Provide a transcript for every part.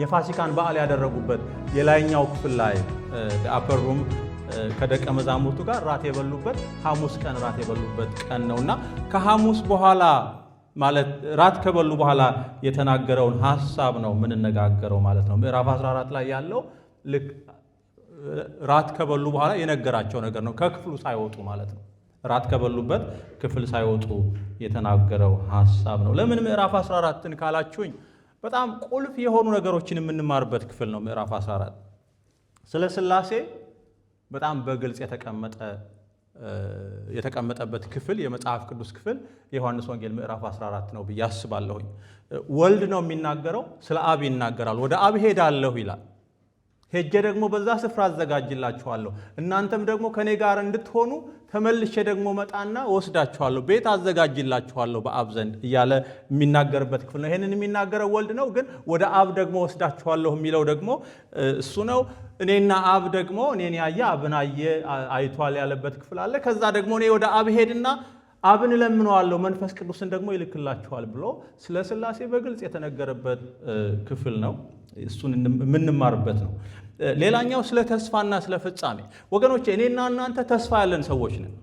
የፋሲካን በዓል ያደረጉበት የላይኛው ክፍል ላይ አፐር ሩም ከደቀ መዛሙርቱ ጋር ራት የበሉበት ሐሙስ ቀን ራት የበሉበት ቀን ነውና ከሐሙስ በኋላ ማለት ራት ከበሉ በኋላ የተናገረውን ሐሳብ ነው የምንነጋገረው ማለት ነው። ምዕራፍ 14 ላይ ያለው ልክ ራት ከበሉ በኋላ የነገራቸው ነገር ነው፣ ከክፍሉ ሳይወጡ ማለት ነው። ራት ከበሉበት ክፍል ሳይወጡ የተናገረው ሐሳብ ነው። ለምን ምዕራፍ 14ን ካላችሁኝ በጣም ቁልፍ የሆኑ ነገሮችን የምንማርበት ክፍል ነው። ምዕራፍ 14 ስለ ሥላሴ በጣም በግልጽ የተቀመጠበት ክፍል የመጽሐፍ ቅዱስ ክፍል የዮሐንስ ወንጌል ምዕራፍ 14 ነው ብዬ አስባለሁኝ። ወልድ ነው የሚናገረው፣ ስለ አብ ይናገራል። ወደ አብ ሄዳለሁ ይላል። ሄጄ ደግሞ በዛ ስፍራ አዘጋጅላችኋለሁ፣ እናንተም ደግሞ ከኔ ጋር እንድትሆኑ ተመልሼ ደግሞ መጣና ወስዳችኋለሁ፣ ቤት አዘጋጅላችኋለሁ በአብ ዘንድ እያለ የሚናገርበት ክፍል ነው። ይሄንን የሚናገረው ወልድ ነው፣ ግን ወደ አብ ደግሞ ወስዳችኋለሁ የሚለው ደግሞ እሱ ነው። እኔና አብ ደግሞ እኔን ያየ አብን አይቷል ያለበት ክፍል አለ። ከዛ ደግሞ እኔ ወደ አብ ሄድና አብን እለምነዋለሁ መንፈስ ቅዱስን ደግሞ ይልክላችኋል ብሎ ስለ ሥላሴ በግልጽ የተነገረበት ክፍል ነው። እሱን የምንማርበት ነው። ሌላኛው ስለ ተስፋና ስለ ፍጻሜ ወገኖቼ፣ እኔና እናንተ ተስፋ ያለን ሰዎች ነን።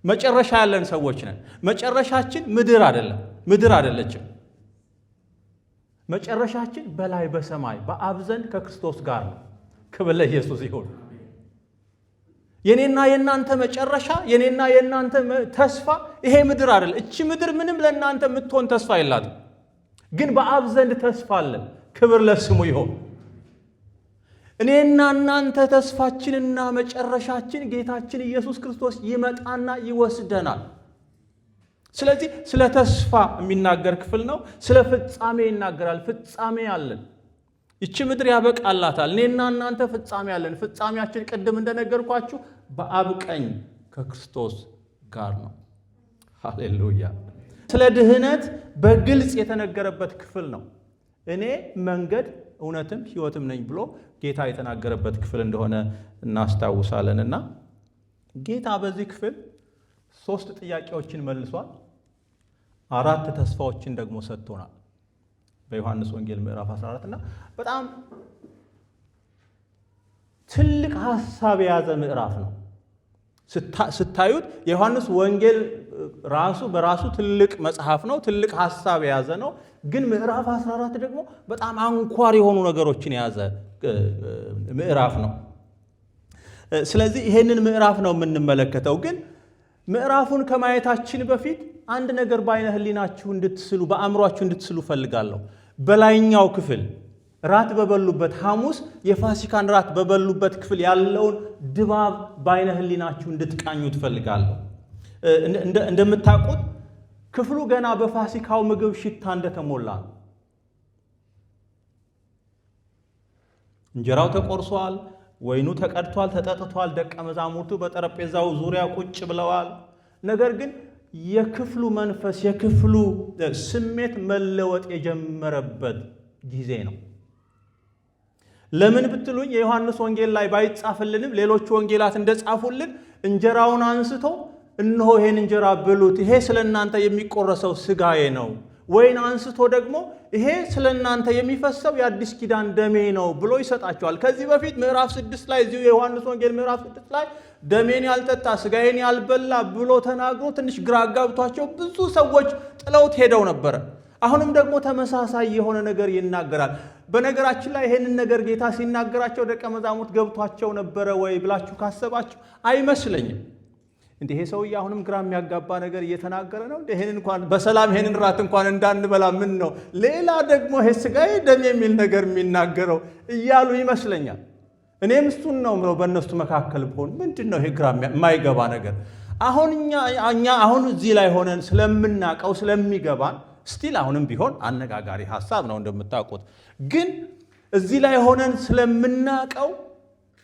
መጨረሻ ያለን ሰዎች ነን። መጨረሻችን ምድር አይደለችም። መጨረሻችን በላይ በሰማይ በአብ ዘንድ ከክርስቶስ ጋር ነው። ክብር ለኢየሱስ ይሁን። የኔና የናንተ መጨረሻ የኔና የናንተ ተስፋ ይሄ ምድር አይደለም። እቺ ምድር ምንም ለናንተ የምትሆን ተስፋ የላትም። ግን በአብ ዘንድ ተስፋ አለን። ክብር ለስሙ ይሁን። እኔና እናንተ ተስፋችንና መጨረሻችን ጌታችን ኢየሱስ ክርስቶስ ይመጣና ይወስደናል። ስለዚህ ስለ ተስፋ የሚናገር ክፍል ነው። ስለ ፍጻሜ ይናገራል። ፍጻሜ አለን። ይቺ ምድር ያበቃላታል። እኔና እናንተ ፍጻሜ አለን። ፍጻሜያችን ቅድም እንደነገርኳችሁ በአብ ቀኝ ከክርስቶስ ጋር ነው። ሃሌሉያ። ስለ ድህነት በግልጽ የተነገረበት ክፍል ነው። እኔ መንገድ እውነትም ሕይወትም ነኝ ብሎ ጌታ የተናገረበት ክፍል እንደሆነ እናስታውሳለንና ጌታ በዚህ ክፍል 3 ጥያቄዎችን መልሷል። 4 ተስፋዎችን ደግሞ ሰጥቶናል በዮሐንስ ወንጌል ምዕራፍ 14 እና በጣም ትልቅ ሐሳብ የያዘ ምዕራፍ ነው። ስታዩት የዮሐንስ ወንጌል ራሱ በራሱ ትልቅ መጽሐፍ ነው፣ ትልቅ ሐሳብ የያዘ ነው። ግን ምዕራፍ 14 ደግሞ በጣም አንኳር የሆኑ ነገሮችን የያዘ ምዕራፍ ነው። ስለዚህ ይሄንን ምዕራፍ ነው የምንመለከተው። ግን ምዕራፉን ከማየታችን በፊት አንድ ነገር በዓይነ ሕሊናችሁ እንድትስሉ በአእምሯችሁ እንድትስሉ ፈልጋለሁ። በላይኛው ክፍል ራት በበሉበት ሐሙስ የፋሲካን ራት በበሉበት ክፍል ያለውን ድባብ በዓይነ ሕሊናችሁ እንድትቃኙ ትፈልጋለሁ። እንደምታውቁት ክፍሉ ገና በፋሲካው ምግብ ሽታ እንደተሞላ ነው። እንጀራው ተቆርሷል፣ ወይኑ ተቀድቷል፣ ተጠጥቷል። ደቀ መዛሙርቱ በጠረጴዛው ዙሪያ ቁጭ ብለዋል። ነገር ግን የክፍሉ መንፈስ የክፍሉ ስሜት መለወጥ የጀመረበት ጊዜ ነው። ለምን ብትሉኝ የዮሐንስ ወንጌል ላይ ባይጻፍልንም ሌሎች ወንጌላት እንደጻፉልን እንጀራውን አንስቶ እነሆ ይሄን እንጀራ ብሉት፣ ይሄ ስለናንተ የሚቆረሰው ሥጋዬ ነው፣ ወይን አንስቶ ደግሞ ይሄ ስለናንተ የሚፈሰው የአዲስ ኪዳን ደሜ ነው ብሎ ይሰጣቸዋል። ከዚህ በፊት ምዕራፍ 6 ላይ እዚሁ የዮሐንስ ወንጌል ምዕራፍ 6 ላይ ደሜን ያልጠጣ ሥጋዬን ያልበላ ብሎ ተናግሮ ትንሽ ግራ አጋብቷቸው ብዙ ሰዎች ጥለውት ሄደው ነበረ። አሁንም ደግሞ ተመሳሳይ የሆነ ነገር ይናገራል። በነገራችን ላይ ይሄንን ነገር ጌታ ሲናገራቸው ደቀ መዛሙርት ገብቷቸው ነበረ ወይ ብላችሁ ካሰባችሁ አይመስለኝም። እንዲህ ይሄ ሰውዬ አሁንም ግራ የሚያጋባ ነገር እየተናገረ ነው። ይሄንን እንኳን በሰላም ይሄንን ራት እንኳን እንዳንበላ ምን ነው ሌላ ደግሞ ይሄ ሥጋዬ ደም የሚል ነገር የሚናገረው እያሉ ይመስለኛል። እኔም እሱን ነው ምለው በእነሱ መካከል ብሆን ምንድን ነው ይሄ ግራ የማይገባ ነገር? አሁን እኛ አሁን እዚህ ላይ ሆነን ስለምናቀው ስለሚገባን ስቲል አሁንም ቢሆን አነጋጋሪ ሐሳብ ነው እንደምታውቁት። ግን እዚህ ላይ ሆነን ስለምናቀው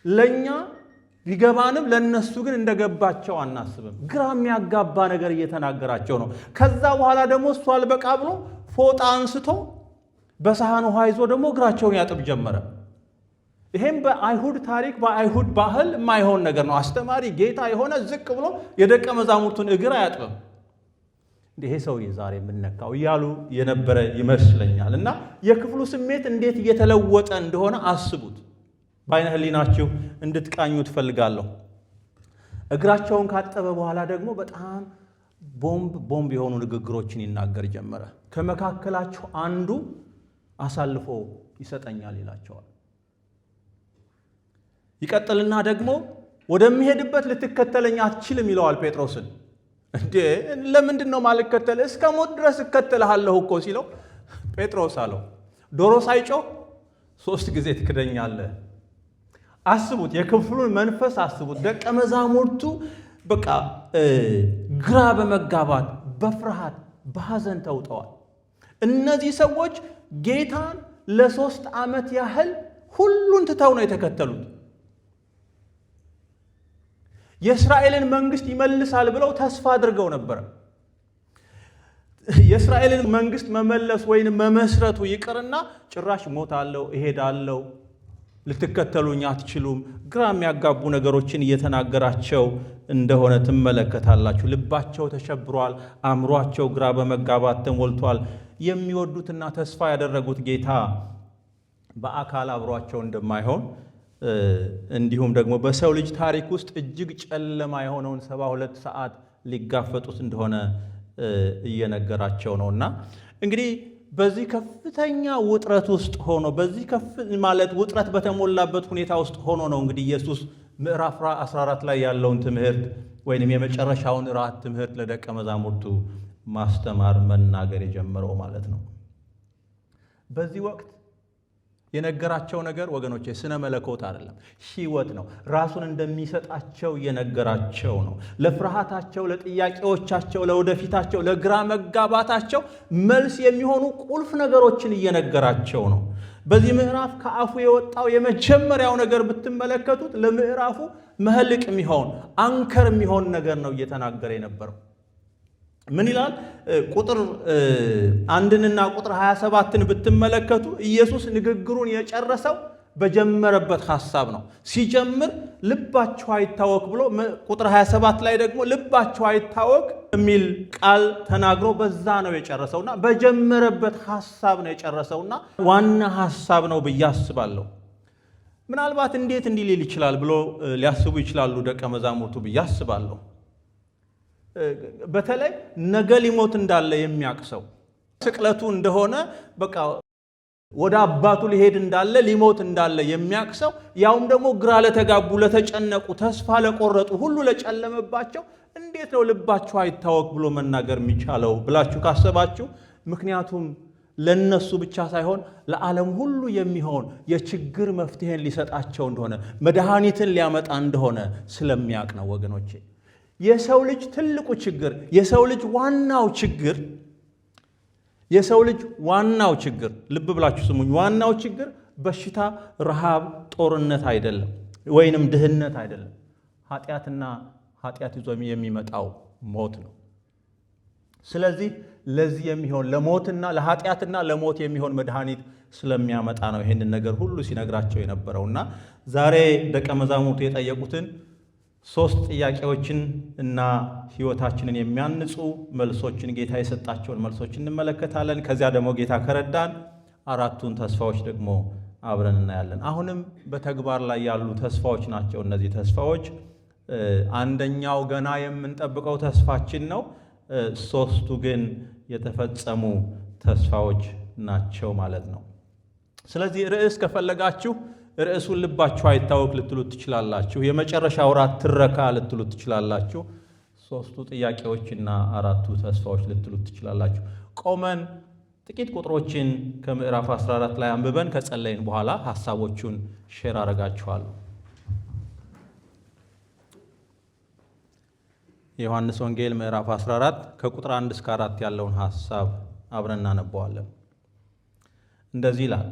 ለኛ ቢገባንም ለነሱ ግን እንደገባቸው አናስብም። ግራ የሚያጋባ ነገር እየተናገራቸው ነው። ከዛ በኋላ ደግሞ እሱ አልበቃ ብሎ ፎጣ አንስቶ በሳህን ውሃ ይዞ ደግሞ እግራቸውን ያጥብ ጀመረ። ይሄም በአይሁድ ታሪክ በአይሁድ ባህል የማይሆን ነገር ነው። አስተማሪ ጌታ የሆነ ዝቅ ብሎ የደቀ መዛሙርቱን እግር አያጥብም። ይሄ ሰውዬ ዛሬ የምነካው እያሉ የነበረ ይመስለኛል። እና የክፍሉ ስሜት እንዴት እየተለወጠ እንደሆነ አስቡት። በዓይነ ሕሊናችሁ እንድትቃኙ ትፈልጋለሁ። እግራቸውን ካጠበ በኋላ ደግሞ በጣም ቦምብ የሆኑ ንግግሮችን ይናገር ጀመረ። ከመካከላችሁ አንዱ አሳልፎ ይሰጠኛል ይላቸዋል። ይቀጥልና ደግሞ ወደሚሄድበት ልትከተለኝ አትችልም ይለዋል ጴጥሮስን። እንዴ ለምንድን ነው ማልከተል? እስከ ሞት ድረስ እከተልሃለሁ እኮ ሲለው ጴጥሮስ አለው ዶሮ ሳይጮህ 3 ጊዜ ትክደኛለህ። አስቡት፣ የክፍሉን መንፈስ አስቡት። ደቀ መዛሙርቱ በቃ ግራ በመጋባት በፍርሃት በሐዘን ተውጠዋል። እነዚህ ሰዎች ጌታን ለ3 ዓመት ያህል ሁሉን ትተው ነው የተከተሉት። የእስራኤልን መንግስት ይመልሳል ብለው ተስፋ አድርገው ነበር። የእስራኤልን መንግስት መመለስ ወይንም መመስረቱ ይቅርና ጭራሽ ሞታለሁ፣ እሄዳለሁ፣ ልትከተሉኝ አትችሉም፣ ግራ የሚያጋቡ ነገሮችን እየተናገራቸው እንደሆነ ትመለከታላችሁ። ልባቸው ተሸብሯል። አእምሯቸው ግራ በመጋባት ተሞልቷል። የሚወዱትና ተስፋ ያደረጉት ጌታ በአካል አብሯቸው እንደማይሆን እንዲሁም ደግሞ በሰው ልጅ ታሪክ ውስጥ እጅግ ጨለማ የሆነውን 72 ሰዓት ሊጋፈጡት እንደሆነ እየነገራቸው ነውና እንግዲህ በዚህ ከፍተኛ ውጥረት ውስጥ ሆኖ በዚህ ማለት ውጥረት በተሞላበት ሁኔታ ውስጥ ሆኖ ነው እንግዲህ ኢየሱስ ምዕራፍ 14 ላይ ያለውን ትምህርት ወይንም የመጨረሻውን ራት ትምህርት ለደቀ መዛሙርቱ ማስተማር መናገር የጀመረው ማለት ነው። በዚህ ወቅት የነገራቸው ነገር ወገኖቼ ስነ መለኮት አይደለም፣ ሕይወት ነው። ራሱን እንደሚሰጣቸው የነገራቸው ነው። ለፍርሃታቸው፣ ለጥያቄዎቻቸው፣ ለወደፊታቸው፣ ለግራ መጋባታቸው መልስ የሚሆኑ ቁልፍ ነገሮችን እየነገራቸው ነው። በዚህ ምዕራፍ ከአፉ የወጣው የመጀመሪያው ነገር ብትመለከቱት ለምዕራፉ መህልቅ የሚሆን አንከር የሚሆን ነገር ነው እየተናገረ የነበረው። ምን ይላል? ቁጥር 1ና ቁጥር 27ን ብትመለከቱ ኢየሱስ ንግግሩን የጨረሰው በጀመረበት ሐሳብ ነው። ሲጀምር ልባችሁ አይታወክ ብሎ ቁጥር 27 ላይ ደግሞ ልባችሁ አይታወክ የሚል ቃል ተናግሮ በዛ ነው የጨረሰውና በጀመረበት ሐሳብ ነው የጨረሰውና ዋና ሐሳብ ነው ብዬ አስባለሁ። ምናልባት እንዴት እንዲህ ሊል ይችላል ብሎ ሊያስቡ ይችላሉ ደቀ መዛሙርቱ ብዬ አስባለሁ። በተለይ ነገ ሊሞት እንዳለ የሚያውቅ ሰው ስቅለቱ እንደሆነ በቃ ወደ አባቱ ሊሄድ እንዳለ ሊሞት እንዳለ የሚያውቅ ሰው ያውም ደግሞ ግራ ለተጋቡ፣ ለተጨነቁ፣ ተስፋ ለቆረጡ፣ ሁሉ ለጨለመባቸው እንዴት ነው ልባችሁ አይታወክ ብሎ መናገር የሚቻለው ብላችሁ ካሰባችሁ፣ ምክንያቱም ለነሱ ብቻ ሳይሆን ለዓለም ሁሉ የሚሆን የችግር መፍትሄን ሊሰጣቸው እንደሆነ መድኃኒትን ሊያመጣ እንደሆነ ስለሚያውቅ ነው ወገኖቼ። የሰው ልጅ ትልቁ ችግር የሰው ልጅ ዋናው ችግር ልብ ብላችሁ ስሙኝ፣ ዋናው ችግር በሽታ፣ ረሃብ፣ ጦርነት አይደለም፣ ወይንም ድህነት አይደለም። ኃጢአትና ኃጢአት ይዞ የሚመጣው ሞት ነው። ስለዚህ ለዚህ የሚሆን ለሞትና ለኃጢአትና ለሞት የሚሆን መድኃኒት ስለሚያመጣ ነው ይሄንን ነገር ሁሉ ሲነግራቸው የነበረውና ዛሬ ደቀ መዛሙርቱ የጠየቁትን 3 ጥያቄዎችን እና ሕይወታችንን የሚያንጹ መልሶችን ጌታ የሰጣቸውን መልሶች እንመለከታለን። ከዚያ ደግሞ ጌታ ከረዳን 4ቱን ተስፋዎች ደግሞ አብረን እናያለን። አሁንም በተግባር ላይ ያሉ ተስፋዎች ናቸው እነዚህ ተስፋዎች። አንደኛው ገና የምንጠብቀው ተስፋችን ነው። 3ቱ ግን የተፈጸሙ ተስፋዎች ናቸው ማለት ነው። ስለዚህ ርዕስ ከፈለጋችሁ ርዕሱን ልባችሁ አይታወክ ልትሉት ትችላላችሁ። የመጨረሻው ራት ትረካ ልትሉት ትችላላችሁ። 3ቱ ጥያቄዎችና 4ቱ ተስፋዎች ልትሉት ትችላላችሁ። ቆመን ጥቂት ቁጥሮችን ከምዕራፍ 14 ላይ አንብበን ከጸለይን በኋላ ሐሳቦቹን ሼር አረጋችኋለሁ። የዮሐንስ ወንጌል ምዕራፍ 14 ከቁጥር 1 እስከ 4 ያለውን ሐሳብ አብረን እናነበዋለን። እንደዚህ ይላል።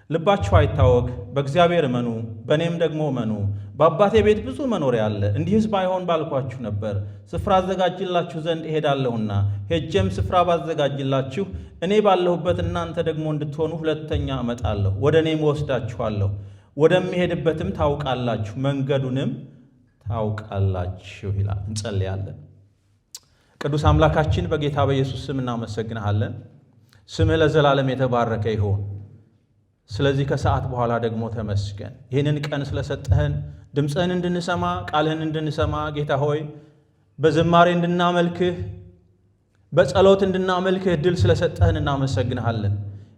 ልባችሁ አይታወክ፣ በእግዚአብሔር እመኑ፣ በእኔም ደግሞ እመኑ። በአባቴ ቤት ብዙ መኖሪያ አለ። እንዲህስ ባይሆን ባልኳችሁ ነበር። ስፍራ አዘጋጅላችሁ ዘንድ እሄዳለሁና፣ ሄጄም ስፍራ ባዘጋጅላችሁ እኔ ባለሁበት እናንተ ደግሞ እንድትሆኑ ሁለተኛ እመጣለሁ፣ ወደ እኔም ወስዳችኋለሁ። ወደሚሄድበትም ታውቃላችሁ፣ መንገዱንም ታውቃላችሁ ይላል። እንጸልያለን። ቅዱስ አምላካችን በጌታ በኢየሱስ ስም እናመሰግንሃለን። ስምህ ለዘላለም የተባረከ ይሁን። ስለዚህ ከሰዓት በኋላ ደግሞ ተመስገን። ይህንን ቀን ስለሰጠህን ድምፅህን እንድንሰማ ቃልህን እንድንሰማ ጌታ ሆይ በዝማሬ እንድናመልክህ በጸሎት እንድናመልክህ እድል ስለሰጠህን እናመሰግንሃለን።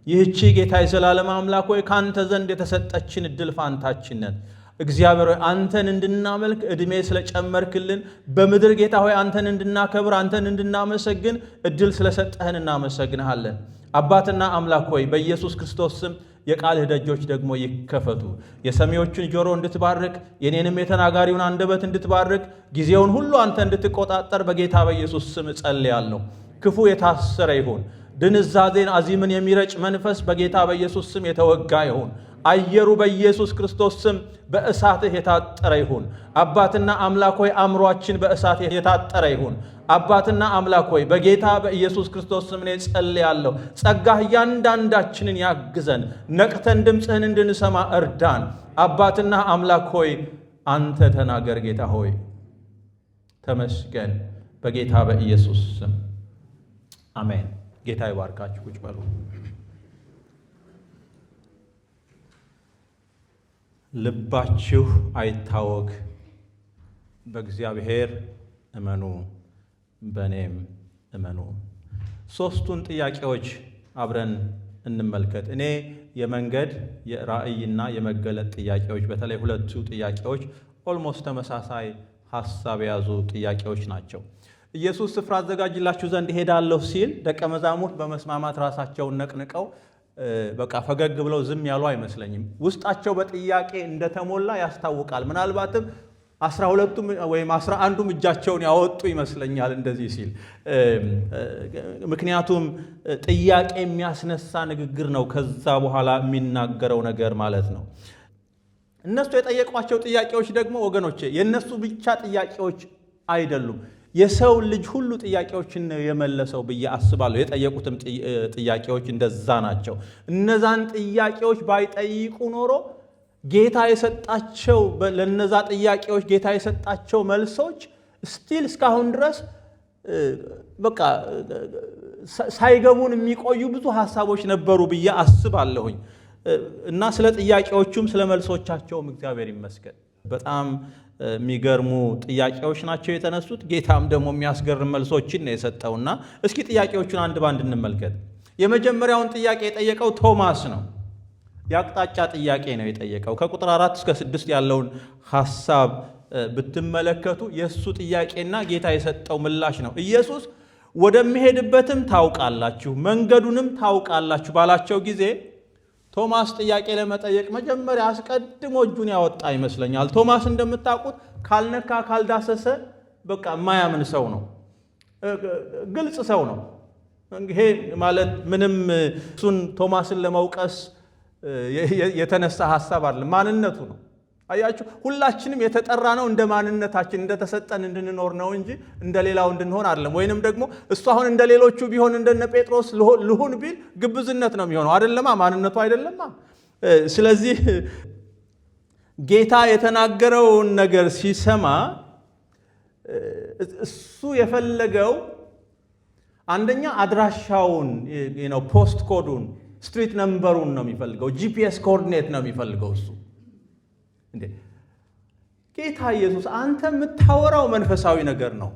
ይህቺ ጌታ የዘላለም አምላክ ሆይ ካንተ ዘንድ የተሰጠችን እድል ፋንታችን ነን። እግዚአብሔር ሆይ አንተን እንድናመልክ እድሜ ስለጨመርክልን በምድር ጌታ ሆይ አንተን እንድናከብር አንተን እንድናመሰግን እድል ስለሰጠህን እናመሰግንሃለን። አባትና አምላክ ሆይ በኢየሱስ ክርስቶስ ስም የቃልህ ደጆች ደግሞ ይከፈቱ። የሰሚዎቹን ጆሮ እንድትባርክ የኔንም የተናጋሪውን አንደበት እንድትባርክ ጊዜውን ሁሉ አንተ እንድትቆጣጠር በጌታ በኢየሱስ ስም ጸልያለሁ። ክፉ የታሰረ ይሁን። ድንዛዜን አዚምን የሚረጭ መንፈስ በጌታ በኢየሱስ ስም የተወጋ ይሁን። አየሩ በኢየሱስ ክርስቶስ ስም በእሳትህ የታጠረ ይሁን። አባትና አምላክ ሆይ አእምሯችን በእሳት የታጠረ ይሁን። አባትና አምላክ ሆይ በጌታ በኢየሱስ ክርስቶስ ስም እኔ ጸልያለሁ። ጸጋህ እያንዳንዳችንን ያግዘን። ነቅተን ድምፅህን እንድንሰማ እርዳን። አባትና አምላክ ሆይ አንተ ተናገር። ጌታ ሆይ ተመስገን። በጌታ በኢየሱስ ስም አሜን። ጌታ ይባርካችሁ። ቁጭ በሉ። ልባችሁ አይታወክ፣ በእግዚአብሔር እመኑ፣ በእኔም እመኑ። ሦስቱን ጥያቄዎች አብረን እንመልከት። እኔ የመንገድ የራእይና የመገለጥ ጥያቄዎች፣ በተለይ ሁለቱ ጥያቄዎች ኦልሞስት ተመሳሳይ ሐሳብ የያዙ ጥያቄዎች ናቸው። ኢየሱስ ስፍራ አዘጋጅላችሁ ዘንድ እሄዳለሁ ሲል ደቀ መዛሙርት በመስማማት ራሳቸውን ነቅንቀው በቃ ፈገግ ብለው ዝም ያሉ አይመስለኝም። ውስጣቸው በጥያቄ እንደተሞላ ያስታውቃል። ምናልባትም 12ቱም ወይም 11ዱም እጃቸውን ያወጡ ይመስለኛል እንደዚህ ሲል። ምክንያቱም ጥያቄ የሚያስነሳ ንግግር ነው ከዛ በኋላ የሚናገረው ነገር ማለት ነው። እነሱ የጠየቋቸው ጥያቄዎች ደግሞ ወገኖቼ የእነሱ ብቻ ጥያቄዎች አይደሉም። የሰው ልጅ ሁሉ ጥያቄዎችን የመለሰው ብዬ አስባለሁ። የጠየቁትም ጥያቄዎች እንደዛ ናቸው። እነዛን ጥያቄዎች ባይጠይቁ ኖሮ ጌታ የሰጣቸው ለነዛ ጥያቄዎች ጌታ የሰጣቸው መልሶች ስቲል እስካሁን ድረስ በቃ ሳይገቡን የሚቆዩ ብዙ ሐሳቦች ነበሩ ብዬ አስባለሁኝ። እና ስለ ጥያቄዎቹም ስለ መልሶቻቸውም እግዚአብሔር ይመስገን በጣም የሚገርሙ ጥያቄዎች ናቸው የተነሱት። ጌታም ደግሞ የሚያስገርም መልሶችን ነው የሰጠውና እስኪ ጥያቄዎቹን አንድ ባንድ እንመልከት። የመጀመሪያውን ጥያቄ የጠየቀው ቶማስ ነው። የአቅጣጫ ጥያቄ ነው የጠየቀው። ከቁጥር 4 እስከ 6 ያለውን ሐሳብ ብትመለከቱ የእሱ ጥያቄና ጌታ የሰጠው ምላሽ ነው። ኢየሱስ ወደሚሄድበትም ታውቃላችሁ፣ መንገዱንም ታውቃላችሁ ባላቸው ጊዜ ቶማስ ጥያቄ ለመጠየቅ መጀመሪያ አስቀድሞ እጁን ያወጣ ይመስለኛል። ቶማስ እንደምታውቁት ካልነካ ካልዳሰሰ በቃ የማያምን ሰው ነው። ግልጽ ሰው ነው። ይሄ ማለት ምንም እሱን ቶማስን ለመውቀስ የተነሳ ሐሳብ አይደለም፣ ማንነቱ ነው። አያችሁ፣ ሁላችንም የተጠራ ነው እንደ ማንነታችን እንደተሰጠን እንድንኖር ነው እንጂ እንደ ሌላው እንድንሆን አይደለም። ወይንም ደግሞ እሱ አሁን እንደ ሌሎቹ ቢሆን እንደነ ጴጥሮስ ልሁን ቢል ግብዝነት ነው የሚሆነው። አይደለማ፣ ማንነቱ አይደለማ። ስለዚህ ጌታ የተናገረውን ነገር ሲሰማ እሱ የፈለገው አንደኛ አድራሻውን ፖስት ኮዱን ስትሪት ነምበሩን ነው የሚፈልገው። ጂፒኤስ ኮኦርዲኔት ነው የሚፈልገው እሱ። ጌታ ኢየሱስ አንተ የምታወራው መንፈሳዊ ነገር ነው፣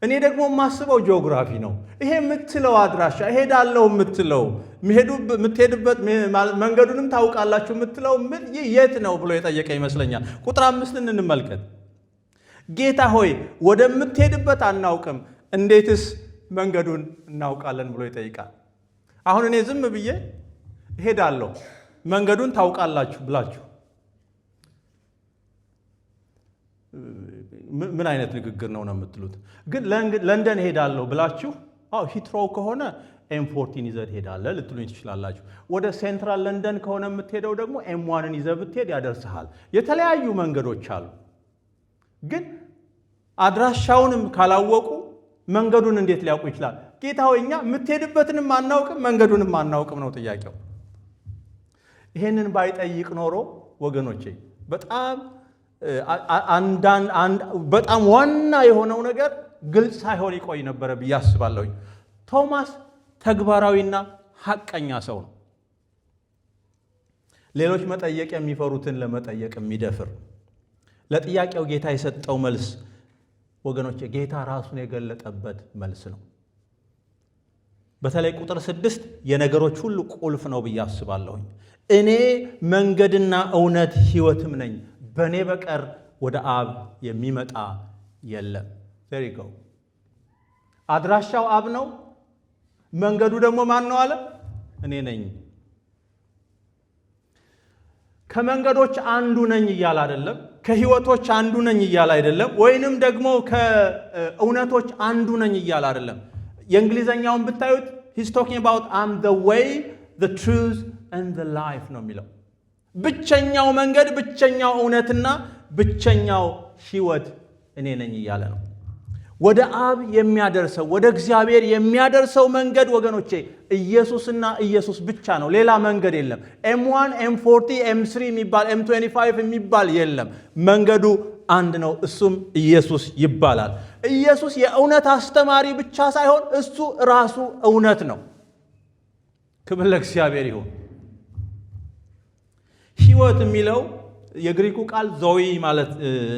እኔ ደግሞ የማስበው ጂኦግራፊ ነው። ይሄ የምትለው አድራሻ እሄዳለሁ የምትለው የምትሄድበት መንገዱንም ታውቃላችሁ የምትለው የት ነው ብሎ የጠየቀ ይመስለኛል። ቁጥር 5 እንመልከት። ጌታ ሆይ ወደምትሄድበት አናውቅም፣ እንዴትስ መንገዱን እናውቃለን ብሎ ይጠይቃል። አሁን እኔ ዝም ብዬ እሄዳለሁ መንገዱን ታውቃላችሁ ብላችሁ ምን አይነት ንግግር ነው የምትሉት? ግን ለንደን ሄዳለሁ ብላችሁ ሂትሮው ከሆነ ኤም14 ይዘህ ትሄዳለህ ልትሉኝ ትችላላችሁ። ወደ ሴንትራል ለንደን ከሆነ የምትሄደው ደግሞ ኤም1ን ይዘህ ብትሄድ ያደርስሃል። የተለያዩ መንገዶች አሉ። ግን አድራሻውንም ካላወቁ መንገዱን እንዴት ሊያውቁ ይችላል? ጌታ ሆይ እኛ የምትሄድበትንም አናውቅም መንገዱንም አናውቅም ነው ጥያቄው። ይሄንን ባይጠይቅ ኖሮ ወገኖቼ በጣም ዋና የሆነው ነገር ግልጽ ሳይሆን ይቆይ ነበር ብዬ አስባለሁ። ቶማስ ተግባራዊና ሐቀኛ ሰው ነው። ሌሎች መጠየቅ የሚፈሩትን ለመጠየቅ የሚደፍር፣ ለጥያቄው ጌታ የሰጠው መልስ ወገኖቼ ጌታ ራሱን የገለጠበት መልስ ነው። በተለይ ቁጥር 6 የነገሮች ሁሉ ቁልፍ ነው ብዬ አስባለሁኝ። እኔ መንገድና እውነት ሕይወትም ነኝ፣ በእኔ በቀር ወደ አብ የሚመጣ የለም። ዜር ዩ ጎ። አድራሻው አብ ነው። መንገዱ ደግሞ ማን ነው አለ? እኔ ነኝ። ከመንገዶች አንዱ ነኝ እያለ አይደለም። ከሕይወቶች አንዱ ነኝ እያለ አይደለም። ወይንም ደግሞ ከእውነቶች አንዱ ነኝ እያለ አይደለም። የእንግሊዘኛውን ብታዩት he's talking about I'm the way, the truth and the life ነው የሚለው። ብቸኛው መንገድ፣ ብቸኛው እውነትና ብቸኛው ሕይወት እኔ ነኝ እያለ ነው። ወደ አብ የሚያደርሰው ወደ እግዚአብሔር የሚያደርሰው መንገድ ወገኖቼ ኢየሱስና ኢየሱስ ብቻ ነው። ሌላ መንገድ የለም። M1 M40 M3 የሚባል M25 የሚባል የለም። መንገዱ አንድ ነው። እሱም ኢየሱስ ይባላል። ኢየሱስ የእውነት አስተማሪ ብቻ ሳይሆን እሱ ራሱ እውነት ነው። ክብር ለእግዚአብሔር ይሁን። ሕይወት የሚለው የግሪኩ ቃል ዞይ ማለት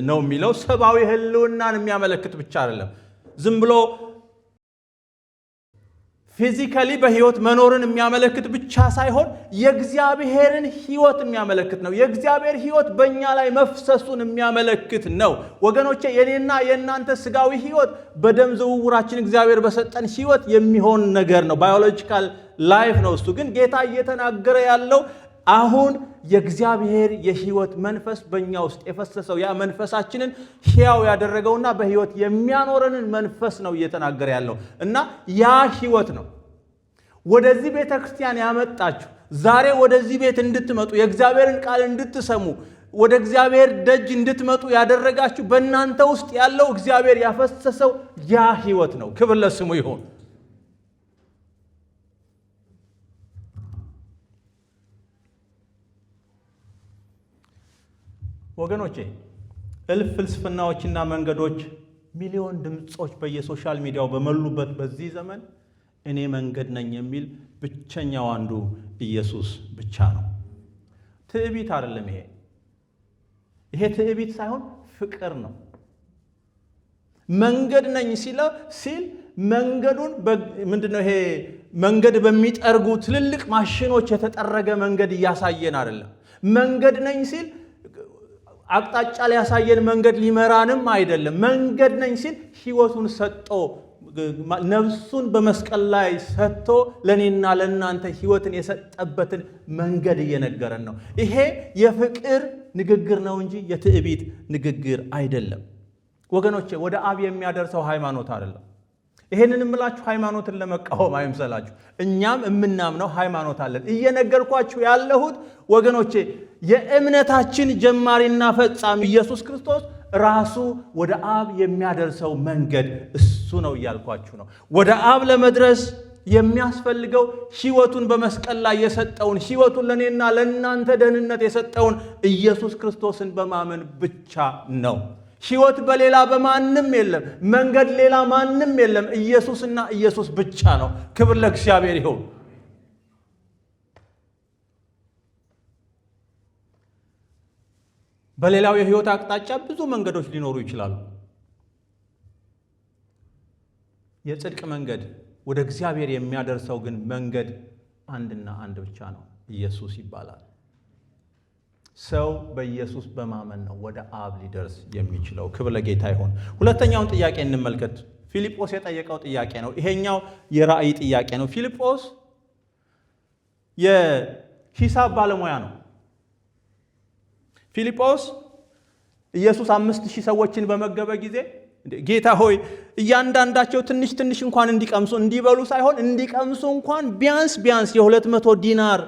ነው የሚለው ሰብአዊ ህልውናን የሚያመለክት ብቻ አይደለም። ዝም ብሎ ፊዚካሊ በህይወት መኖርን የሚያመለክት ብቻ ሳይሆን የእግዚአብሔርን ህይወት የሚያመለክት ነው። የእግዚአብሔር ህይወት በእኛ ላይ መፍሰሱን የሚያመለክት ነው። ወገኖቼ የኔና የእናንተ ስጋዊ ህይወት በደም ዝውውራችን እግዚአብሔር በሰጠን ህይወት የሚሆን ነገር ነው። ባዮሎጂካል ላይፍ ነው። እሱ ግን ጌታ እየተናገረ ያለው አሁን የእግዚአብሔር የህይወት መንፈስ በእኛ ውስጥ የፈሰሰው ያ መንፈሳችንን ሕያው ያደረገውና በህይወት የሚያኖረንን መንፈስ ነው እየተናገረ ያለው እና ያ ህይወት ነው ወደዚህ ቤተ ክርስቲያን ያመጣችሁ። ዛሬ ወደዚህ ቤት እንድትመጡ የእግዚአብሔርን ቃል እንድትሰሙ ወደ እግዚአብሔር ደጅ እንድትመጡ ያደረጋችሁ በእናንተ ውስጥ ያለው እግዚአብሔር ያፈሰሰው ያ ህይወት ነው። ክብር ለስሙ ይሁን። ወገኖቼ እልፍ ፍልስፍናዎችና መንገዶች፣ ሚሊዮን ድምጾች በየሶሻል ሚዲያው በመሉበት በዚህ ዘመን እኔ መንገድ ነኝ የሚል ብቸኛው አንዱ ኢየሱስ ብቻ ነው። ትዕቢት አይደለም ይሄ ትዕቢት ሳይሆን ፍቅር ነው። መንገድ ነኝ ሲል መንገዱን ምንድነው ይሄ መንገድ በሚጠርጉ ትልልቅ ማሽኖች የተጠረገ መንገድ እያሳየን አይደለም። መንገድ ነኝ ሲል አቅጣጫ ሊያሳየን መንገድ ሊመራንም አይደለም። መንገድ ነኝ ሲል ሕይወቱን ሰጥቶ ነፍሱን በመስቀል ላይ ሰጥቶ ለኔና ለናንተ ሕይወትን የሰጠበትን መንገድ እየነገረን ነው። ይሄ የፍቅር ንግግር ነው እንጂ የትዕቢት ንግግር አይደለም። ወገኖቼ ወደ አብ የሚያደርሰው ሃይማኖት አይደለም። ይሄንን እምላችሁ ሃይማኖትን ለመቃወም አይምሰላችሁ። እኛም የምናምነው ሃይማኖት አለን። እየነገርኳችሁ ያለሁት ወገኖቼ የእምነታችን ጀማሪና ፈጻሚ ኢየሱስ ክርስቶስ ራሱ ወደ አብ የሚያደርሰው መንገድ እሱ ነው እያልኳችሁ ነው። ወደ አብ ለመድረስ የሚያስፈልገው ሕይወቱን በመስቀል ላይ የሰጠውን ሕይወቱን ለኔና ለናንተ ደህንነት የሰጠውን ኢየሱስ ክርስቶስን በማመን ብቻ ነው። ሕይወት በሌላ በማንም የለም። መንገድ ሌላ ማንም የለም። ኢየሱስና ኢየሱስ ብቻ ነው። ክብር ለእግዚአብሔር ይሁን። በሌላው የሕይወት አቅጣጫ ብዙ መንገዶች ሊኖሩ ይችላሉ። የጽድቅ መንገድ ወደ እግዚአብሔር የሚያደርሰው ግን መንገድ አንድና አንድ ብቻ ነው፣ ኢየሱስ ይባላል። ሰው በኢየሱስ በማመን ነው ወደ አብ ሊደርስ የሚችለው። ክብር ለጌታ ይሁን። ሁለተኛውን ጥያቄ እንመልከት። ፊልጶስ የጠየቀው ጥያቄ ነው። ይሄኛው የራእይ ጥያቄ ነው። ፊልጶስ የሂሳብ ባለሙያ ነው። ፊልጶስ ኢየሱስ 5000 ሰዎችን በመገበ ጊዜ ጌታ ሆይ እያንዳንዳቸው ትንሽ ትንሽ እንኳን እንዲቀምሱ እንዲበሉ ሳይሆን እንዲቀምሱ እንኳን ቢያንስ የ200 ዲናር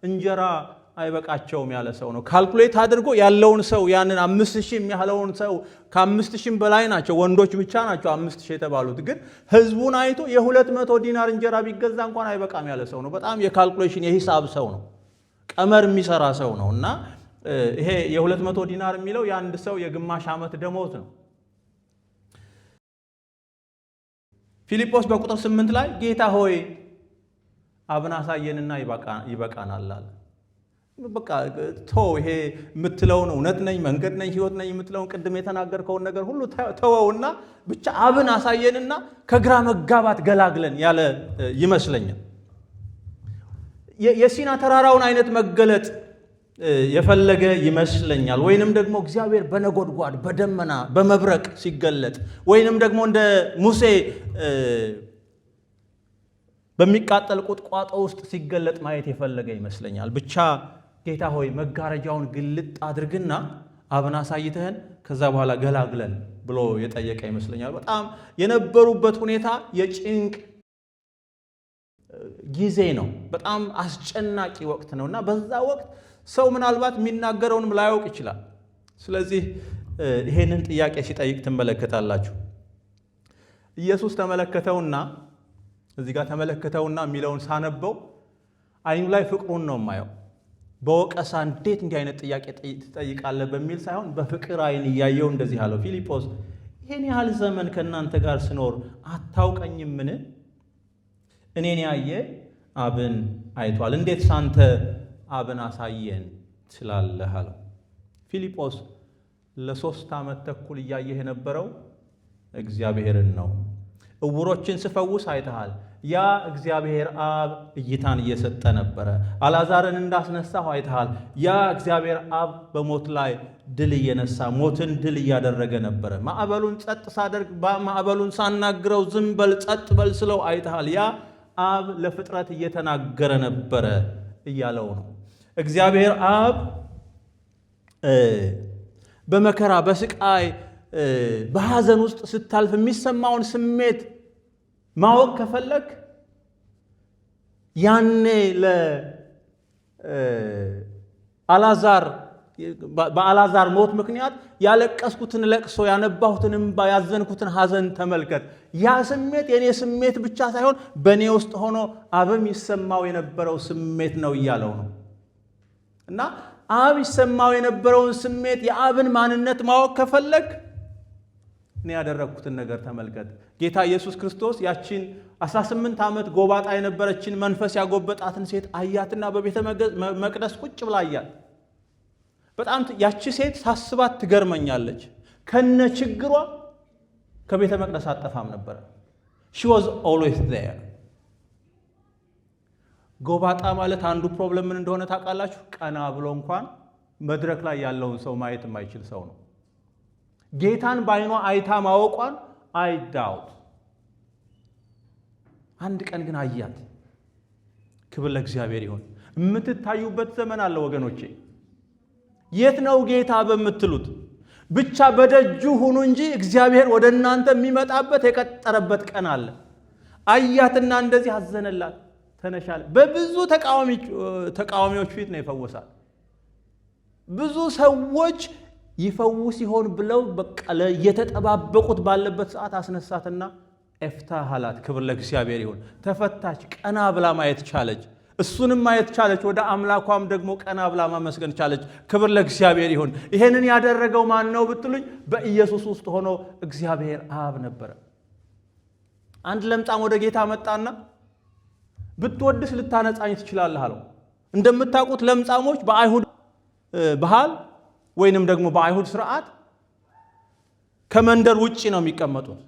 እንጀራ አይበቃቸውም ያለ ሰው ነው። ካልኩሌት አድርጎ ያለውን ሰው ያንን 5000 የሚያህለውን ሰው ከ5000 በላይ ናቸው፣ ወንዶች ብቻ ናቸው 5000 የተባሉት። ግን ህዝቡን አይቶ የ200 ዲናር እንጀራ ቢገዛ እንኳን አይበቃም ያለ ሰው ነው። በጣም የካልኩሌሽን የሂሳብ ሰው ነው፣ ቀመር የሚሰራ ሰው ነው። እና ይሄ የ200 ዲናር የሚለው የአንድ ሰው የግማሽ ዓመት ደሞዝ ነው። ፊልጶስ በቁጥር 8 ላይ ጌታ ሆይ አብን አሳየንና ይበቃናል አለ። በቃ ይሄ የምትለውን እውነት ነኝ መንገድ ነኝ ሕይወት ነኝ የምትለውን ቅድም የተናገርከውን ነገር ሁሉ ተወውና ብቻ አብን አሳየንና ከግራ መጋባት ገላግለን ያለ ይመስለኛል። የሲና ተራራውን አይነት መገለጥ የፈለገ ይመስለኛል። ወይንም ደግሞ እግዚአብሔር በነጎድጓድ በደመና በመብረቅ ሲገለጥ ወይንም ደግሞ እንደ ሙሴ በሚቃጠል ቁጥቋጦ ውስጥ ሲገለጥ ማየት የፈለገ ይመስለኛል። ብቻ ጌታ ሆይ መጋረጃውን ግልጥ አድርግና አብን አሳይተህን ከዛ በኋላ ገላግለን ብሎ የጠየቀ ይመስለኛል። በጣም የነበሩበት ሁኔታ የጭንቅ ጊዜ ነው። በጣም አስጨናቂ ወቅት ነውና በዛ ወቅት ሰው ምናልባት የሚናገረውንም ላያውቅ ይችላል። ስለዚህ ይሄንን ጥያቄ ሲጠይቅ ትመለከታላችሁ። ኢየሱስ ተመለከተውና እዚህ ጋር ተመለከተውና የሚለውን ሳነበው አይኑ ላይ ፍቅሩን ነው የማየው። በወቀሳ እንዴት እንዲህ አይነት ጥያቄ ትጠይቃለህ በሚል ሳይሆን በፍቅር አይን እያየው እንደዚህ አለው፣ ፊልጶስ ይሄን ያህል ዘመን ከእናንተ ጋር ስኖር አታውቀኝምን? እኔን ያየ አብን አይቷል። እንዴት ሳንተ አብን አሳየን ትላለህ አለው። ፊልጶስ ለ3 ዓመት ተኩል እያየህ የነበረው እግዚአብሔርን ነው። እውሮችን ስፈውስ አይተሃል። ያ እግዚአብሔር አብ እይታን እየሰጠ ነበረ። አልዓዛርን እንዳስነሳሁ አይተሃል። ያ እግዚአብሔር አብ በሞት ላይ ድል እየነሳ ሞትን ድል እያደረገ ነበረ። ማዕበሉን ጸጥ ሳደርግ ማዕበሉን ሳናግረው ዝም በል ጸጥ በል ስለው አይተሃል። ያ አብ ለፍጥረት እየተናገረ ነበረ እያለው ነው። እግዚአብሔር አብ በመከራ በስቃይ በሐዘን ውስጥ ስታልፍ የሚሰማውን ስሜት ማወቅ ከፈለግ ያኔ በአልዓዛር ሞት ምክንያት ያለቀስኩትን ለቅሶ ያነባሁትን እንባ ያዘንኩትን ሐዘን ተመልከት። ያ ስሜት የኔ ስሜት ብቻ ሳይሆን በእኔ ውስጥ ሆኖ አብም ይሰማው የነበረው ስሜት ነው እያለው ነው። እና አብ ይሰማው የነበረውን ስሜት የአብን ማንነት ማወቅ ከፈለግ እኔ ያደረግኩትን ነገር ተመልከት። ጌታ ኢየሱስ ክርስቶስ ያቺን 18 ዓመት ጎባጣ የነበረችን መንፈስ ያጎበጣትን ሴት አያትና በቤተ መቅደስ ቁጭ ብላ አያት። በጣም ያቺ ሴት ሳስባት ትገርመኛለች። ከነ ችግሯ ከቤተ መቅደስ አጠፋም ነበር። she was always there። ጎባጣ ማለት አንዱ ፕሮብለም ምን እንደሆነ ታውቃላችሁ? ቀና ብሎ እንኳን መድረክ ላይ ያለውን ሰው ማየት የማይችል ሰው ነው። ጌታን በዓይኗ አይታ ማወቋን አይዳውት። አንድ ቀን ግን አያት። ክብር ለእግዚአብሔር ይሁን። የምትታዩበት ዘመን አለ ወገኖቼ። የት ነው ጌታ በምትሉት ብቻ በደጁ ሁኑ እንጂ እግዚአብሔር ወደ እናንተ የሚመጣበት የቀጠረበት ቀን አለ። አያትና እንደዚህ አዘነላት፣ ተነሻለ። በብዙ ተቃዋሚዎች ፊት ነው የፈወሳት። ብዙ ሰዎች ይፈውስ ይሆን ብለው በቃ እየተጠባበቁት ባለበት ሰዓት አስነሳትና ኤፍታህ አላት። ክብር ለእግዚአብሔር ይሁን። ተፈታች። ቀና ብላ ማየት ቻለች። እሱንም ማየት ቻለች። ወደ አምላኳም ደግሞ ቀና ብላ ማመስገን ቻለች። ክብር ለእግዚአብሔር ይሁን። ይሄንን ያደረገው ማን ነው ብትሉኝ በኢየሱስ ውስጥ ሆኖ እግዚአብሔር አብ ነበረ። አንድ ለምጻም ወደ ጌታ መጣና ብትወድስ ልታነጻኝ ትችላለህ አለው። እንደምታውቁት ለምጻሞች በአይሁድ ባህል ወይንም ደግሞ በአይሁድ ስርዓት ከመንደር ውጪ ነው የሚቀመጡት።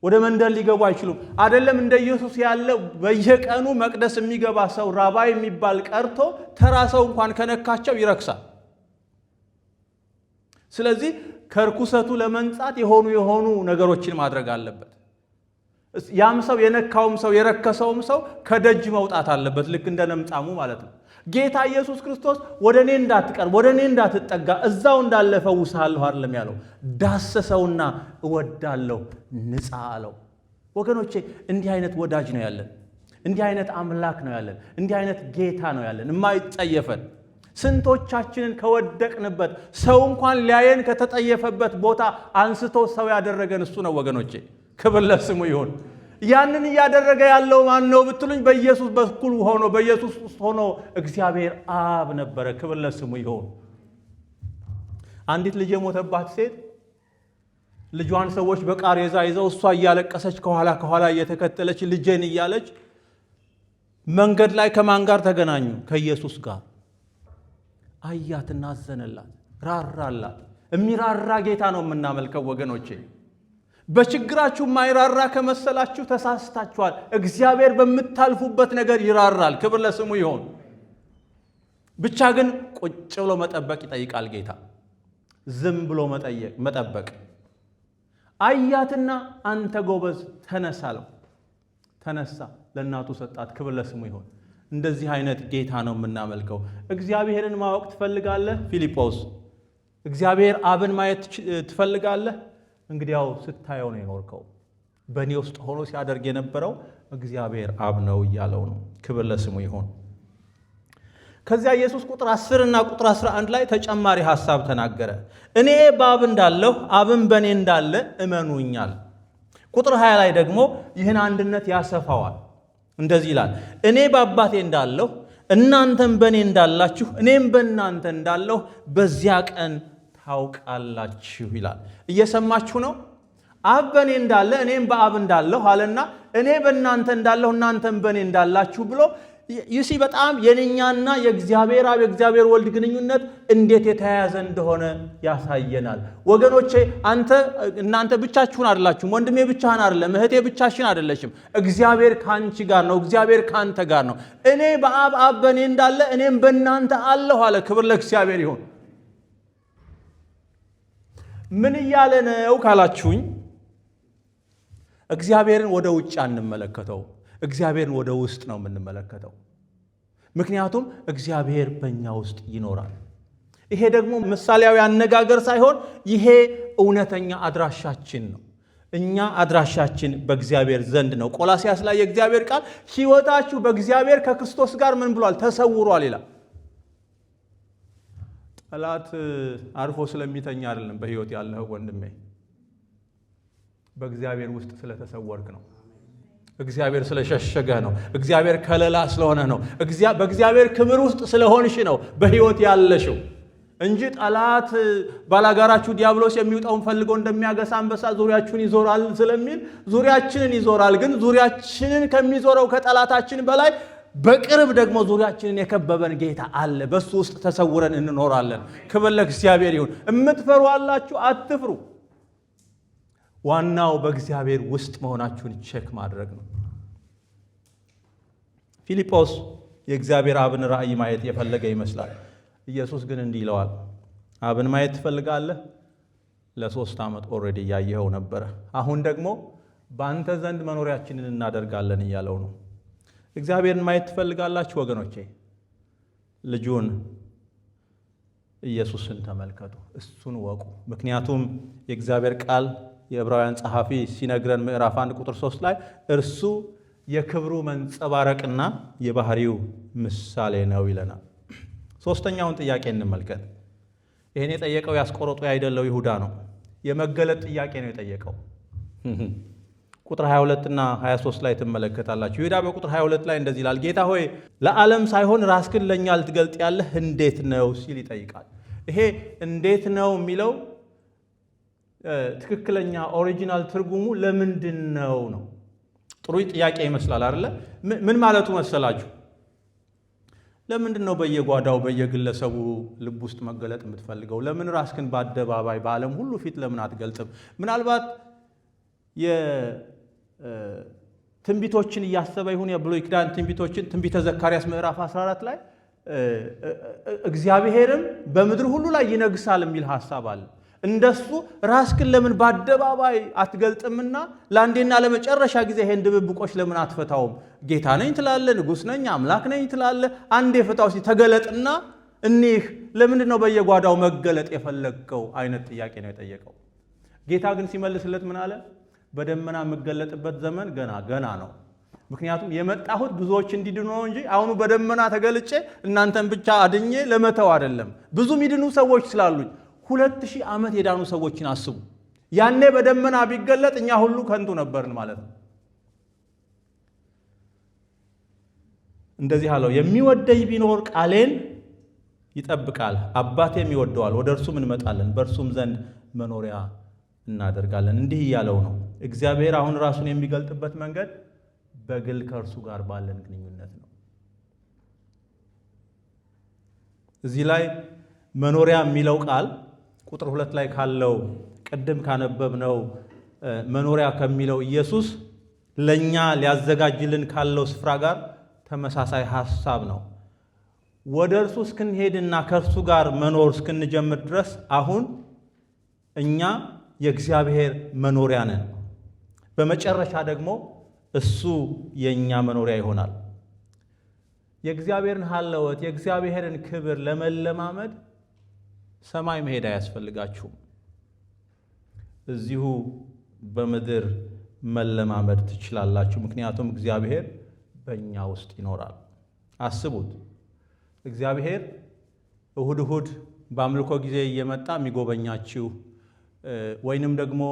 ወደ መንደር ሊገቡ አይችሉም። አይደለም እንደ ኢየሱስ ያለ በየቀኑ መቅደስ የሚገባ ሰው ራባይ የሚባል ቀርቶ ተራ ሰው እንኳን ከነካቸው ይረክሳል። ስለዚህ ከርኩሰቱ ለመንጻት የሆኑ ነገሮችን ማድረግ አለበት። ያም ሰው የነካውም ሰው የረከሰውም ሰው ከደጅ መውጣት አለበት። ልክ እንደ ለምጻሙ ማለት ነው። ጌታ ኢየሱስ ክርስቶስ ወደ እኔ እንዳትቀርብ ወደ እኔ እንዳትጠጋ እዛው እንዳለ ፈውስሃለሁ አይደለም ያለው። ዳሰሰውና እወዳለሁ ንጻ አለው። ወገኖቼ እንዲህ አይነት ወዳጅ ነው ያለን። እንዲህ አይነት አምላክ ነው ያለን። እንዲህ አይነት ጌታ ነው ያለን የማይጸየፈን። ስንቶቻችንን ከወደቅንበት ሰው እንኳን ሊያየን ከተጠየፈበት ቦታ አንስቶ ሰው ያደረገን እሱ ነው ወገኖቼ። ክብር ለስሙ ይሁን። ያንን እያደረገ ያለው ማን ነው ብትሉኝ በኢየሱስ በኩል ሆኖ በኢየሱስ ውስጥ ሆኖ እግዚአብሔር አብ ነበረ። ክብር ለስሙ ይሁን። አንዲት ልጅ የሞተባት ሴት ልጇን ሰዎች በቃሬዛ ይዘው እሷ እያለቀሰች ከኋላ እየተከተለች ልጄን እያለች መንገድ ላይ ከማን ጋር ተገናኙ? ከኢየሱስ ጋር። አያትና አዘነላት፣ ራራላት። የሚራራ ጌታ ነው የምናመልከው ወገኖቼ። በችግራችሁ ማይራራ ከመሰላችሁ ተሳስታችኋል። እግዚአብሔር በምታልፉበት ነገር ይራራል። ክብር ለስሙ ይሁን። ብቻ ግን ቁጭ ብሎ መጠበቅ ይጠይቃል ጌታ። ዝም ብሎ መጠበቅ። አያትና አንተ ጎበዝ ተነሳ አለው። ተነሳ፣ ለእናቱ ሰጣት። ክብር ለስሙ ይሁን። እንደዚህ አይነት ጌታ ነው የምናመልከው። እግዚአብሔርን ማወቅ ትፈልጋለህ? ፊልጶስ እግዚአብሔር አብን ማየት ትፈልጋለህ? እንግዲያው ስታየው ነው የኖርከው። በእኔ ውስጥ ሆኖ ሲያደርግ የነበረው እግዚአብሔር አብ ነው እያለው ነው። ክብር ለስሙ ይሁን። ከዚያ ኢየሱስ ቁጥር 10 እና ቁጥር 11 ላይ ተጨማሪ ሐሳብ ተናገረ። እኔ በአብ እንዳለሁ አብን በእኔ እንዳለ እመኑኛል። ቁጥር 20 ላይ ደግሞ ይህን አንድነት ያሰፋዋል። እንደዚህ ይላል፣ እኔ በአባቴ እንዳለሁ እናንተም በእኔ እንዳላችሁ እኔም በእናንተ እንዳለሁ በዚያ ቀን ታውቃላችሁ ይላል። እየሰማችሁ ነው? አብ በእኔ እንዳለ እኔም በአብ እንዳለሁ አለና እኔ በእናንተ እንዳለሁ እናንተም በእኔ እንዳላችሁ ብሎ ይሲ በጣም የእኛና የእግዚአብሔር አብ የእግዚአብሔር ወልድ ግንኙነት እንዴት የተያያዘ እንደሆነ ያሳየናል። ወገኖቼ እናንተ ብቻችሁን አይደላችሁም። ወንድሜ ብቻህን አይደለም፣ እህቴ ብቻሽን አይደለሽም። እግዚአብሔር ካንቺ ጋር ነው። እግዚአብሔር ካንተ ጋር ነው። እኔ በአብ አብ በእኔ እንዳለ እኔም በእናንተ አለሁ አለ። ክብር ለእግዚአብሔር ይሁን። ምን እያለ ነው ካላችሁኝ፣ እግዚአብሔርን ወደ ውጭ አንመለከተው፣ እግዚአብሔርን ወደ ውስጥ ነው የምንመለከተው። ምክንያቱም እግዚአብሔር በእኛ ውስጥ ይኖራል። ይሄ ደግሞ ምሳሌያዊ አነጋገር ሳይሆን ይሄ እውነተኛ አድራሻችን ነው። እኛ አድራሻችን በእግዚአብሔር ዘንድ ነው። ቆላስያስ ላይ የእግዚአብሔር ቃል ሕይወታችሁ በእግዚአብሔር ከክርስቶስ ጋር ምን ብሏል? ተሰውሯል ይላል። ጠላት አርፎ ስለሚተኛ አይደለም በሕይወት ያለህ ወንድሜ፣ በእግዚአብሔር ውስጥ ስለተሰወርክ ነው። እግዚአብሔር ስለሸሸገህ ነው። እግዚአብሔር ከለላ ስለሆነ ነው። በእግዚአብሔር ክብር ውስጥ ስለሆንሽ ነው በሕይወት ያለሽው እንጂ ጠላት ባላጋራችሁ ዲያብሎስ የሚውጣውን ፈልጎ እንደሚያገሳ አንበሳ ዙሪያችሁን ይዞራል ስለሚል ዙሪያችንን ይዞራል። ግን ዙሪያችንን ከሚዞረው ከጠላታችን በላይ በቅርብ ደግሞ ዙሪያችንን የከበበን ጌታ አለ። በሱ ውስጥ ተሰውረን እንኖራለን። ክብር ለእግዚአብሔር ይሁን። እምትፈሩ አላችሁ፣ አትፍሩ። ዋናው በእግዚአብሔር ውስጥ መሆናችሁን ቼክ ማድረግ ነው። ፊልጶስ የእግዚአብሔር አብን ራእይ ማየት የፈለገ ይመስላል። ኢየሱስ ግን እንዲህ ይለዋል፣ አብን ማየት ትፈልጋለህ? ለ3 ዓመት ኦልሬዲ እያየኸው ነበረ። አሁን ደግሞ በአንተ ዘንድ መኖሪያችንን እናደርጋለን እያለው ነው። እግዚአብሔርን ማየት ትፈልጋላችሁ ወገኖቼ? ልጁን ኢየሱስን ተመልከቱ፣ እሱን ወቁ። ምክንያቱም የእግዚአብሔር ቃል የዕብራውያን ጸሐፊ ሲነግረን ምዕራፍ 1 ቁጥር 3 ላይ እርሱ የክብሩ መንጸባረቅና የባህሪው ምሳሌ ነው ይለናል። ሶስተኛውን ጥያቄ እንመልከት። ይህን የጠየቀው ያስቆሮጡ ያይደለው ይሁዳ ነው። የመገለጥ ጥያቄ ነው የጠየቀው። ቁጥር 22 እና 23 ላይ ትመለከታላችሁ። ይሁዳ በቁጥር 22 ላይ እንደዚህ ይላል፣ ጌታ ሆይ ለዓለም ሳይሆን ራስህን ለእኛ ልትገልጥ ያለህ እንዴት ነው ሲል ይጠይቃል። ይሄ እንዴት ነው የሚለው ትክክለኛ ኦሪጂናል ትርጉሙ ለምንድን ነው ነው። ጥሩ ጥያቄ ይመስላል አይደለ? ምን ማለቱ መሰላችሁ? ለምንድን ነው በየጓዳው በየግለሰቡ ልብ ውስጥ መገለጥ የምትፈልገው? ለምን ራስህን በአደባባይ በዓለም ሁሉ ፊት ለምን አትገልጥም? ምናልባት የትንቢቶችን እያሰበ ይሁን የብሉይ ኪዳን ትንቢቶችን፣ ትንቢተ ዘካርያስ ምዕራፍ 14 ላይ እግዚአብሔርም በምድር ሁሉ ላይ ይነግሳል የሚል ሐሳብ አለ። እንደሱ ራስህን ለምን በአደባባይ አትገልጥምና ለአንዴና ለመጨረሻ ጊዜ ይሄን ድብብቆች ለምን አትፈታውም? ጌታ ነኝ ትላለህ፣ ንጉሥ ነኝ፣ አምላክ ነኝ ትላለህ። አንዴ ፍታው ተገለጥና እኒህ ለምንድን ነው በየጓዳው መገለጥ የፈለግከው አይነት ጥያቄ ነው የጠየቀው። ጌታ ግን ሲመልስለት ምን አለ? በደመና የምገለጥበት ዘመን ገና ነው። ምክንያቱም የመጣሁት ብዙዎች እንዲድኑ ነው እንጂ አሁኑ በደመና ተገልጬ እናንተን ብቻ አድኜ ለመተው አይደለም። ብዙ ሚድኑ ሰዎች ስላሉኝ 2000 ዓመት የዳኑ ሰዎችን አስቡ። ያኔ በደመና ቢገለጥ እኛ ሁሉ ከንቱ ነበርን ማለት ነው። እንደዚህ አለው፣ የሚወደኝ ቢኖር ቃሌን ይጠብቃል፣ አባቴም ይወደዋል፣ ወደ እርሱም እንመጣለን፣ በእርሱም ዘንድ መኖሪያ እናደርጋለን። እንዲህ እያለው ነው እግዚአብሔር አሁን ራሱን የሚገልጥበት መንገድ በግል ከእርሱ ጋር ባለን ግንኙነት ነው። እዚህ ላይ መኖሪያ የሚለው ቃል ቁጥር 2 ላይ ካለው ቅድም ካነበብነው መኖሪያ ከሚለው ኢየሱስ ለኛ ሊያዘጋጅልን ካለው ስፍራ ጋር ተመሳሳይ ሐሳብ ነው። ወደ እርሱ እስክንሄድና ከእርሱ ጋር መኖር እስክንጀምር ድረስ አሁን እኛ የእግዚአብሔር መኖሪያ ነን። በመጨረሻ ደግሞ እሱ የኛ መኖሪያ ይሆናል። የእግዚአብሔርን ሀለወት የእግዚአብሔርን ክብር ለመለማመድ ሰማይ መሄድ አያስፈልጋችሁም። እዚሁ በምድር መለማመድ ትችላላችሁ። ምክንያቱም እግዚአብሔር በእኛ ውስጥ ይኖራል። አስቡት፣ እግዚአብሔር እሁድ እሁድ በአምልኮ ጊዜ እየመጣ የሚጎበኛችሁ ወይንም ደግሞ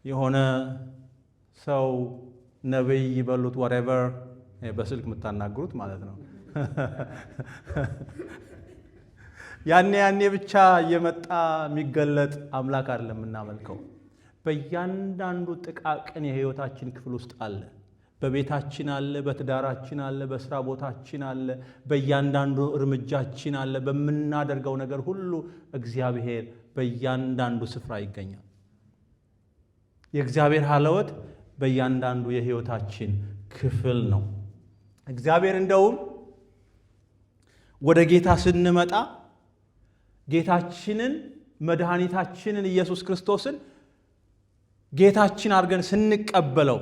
የሆነ ሰው ነብይ ይበሉት whatever በስልክ የምታናግሩት ማለት ነው ያኔ ብቻ እየመጣ የሚገለጥ አምላክ አይደለም የምናመልከው። በእያንዳንዱ ጥቃቅን የህይወታችን ክፍል ውስጥ አለ። በቤታችን አለ፣ በትዳራችን አለ፣ በስራ ቦታችን አለ፣ በእያንዳንዱ እርምጃችን አለ። በምናደርገው ነገር ሁሉ እግዚአብሔር በእያንዳንዱ ስፍራ ይገኛል። የእግዚአብሔር ሀለወት በእያንዳንዱ የህይወታችን ክፍል ነው። እግዚአብሔር እንደውም ወደ ጌታ ስንመጣ ጌታችንን መድኃኒታችንን ኢየሱስ ክርስቶስን ጌታችን አድርገን ስንቀበለው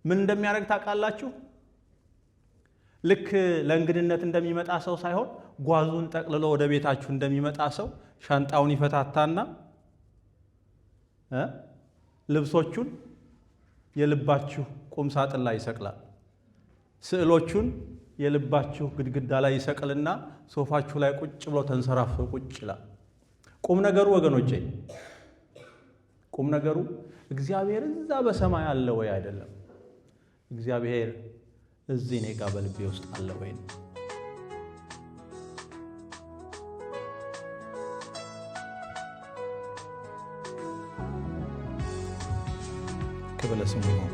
ምን እንደሚያደርግ ታውቃላችሁ? ልክ ለእንግድነት እንደሚመጣ ሰው ሳይሆን ጓዙን ጠቅልሎ ወደ ቤታችሁ እንደሚመጣ ሰው ሻንጣውን ይፈታታና ልብሶቹን የልባችሁ ቁም ሳጥን ላይ ይሰቅላል። ስዕሎቹን የልባችሁ ግድግዳ ላይ ይሰቅልና ሶፋችሁ ላይ ቁጭ ብሎ ተንሰራፍቶ ቁጭ ይላል። ቁም ነገሩ ወገኖቼ፣ ቁም ነገሩ እግዚአብሔር እዛ በሰማይ አለ ወይ አይደለም፣ እግዚአብሔር እዚህ እኔ ጋር በልቤ ውስጥ አለ ወይ ነው። ክብር ለስሙ ይሁን።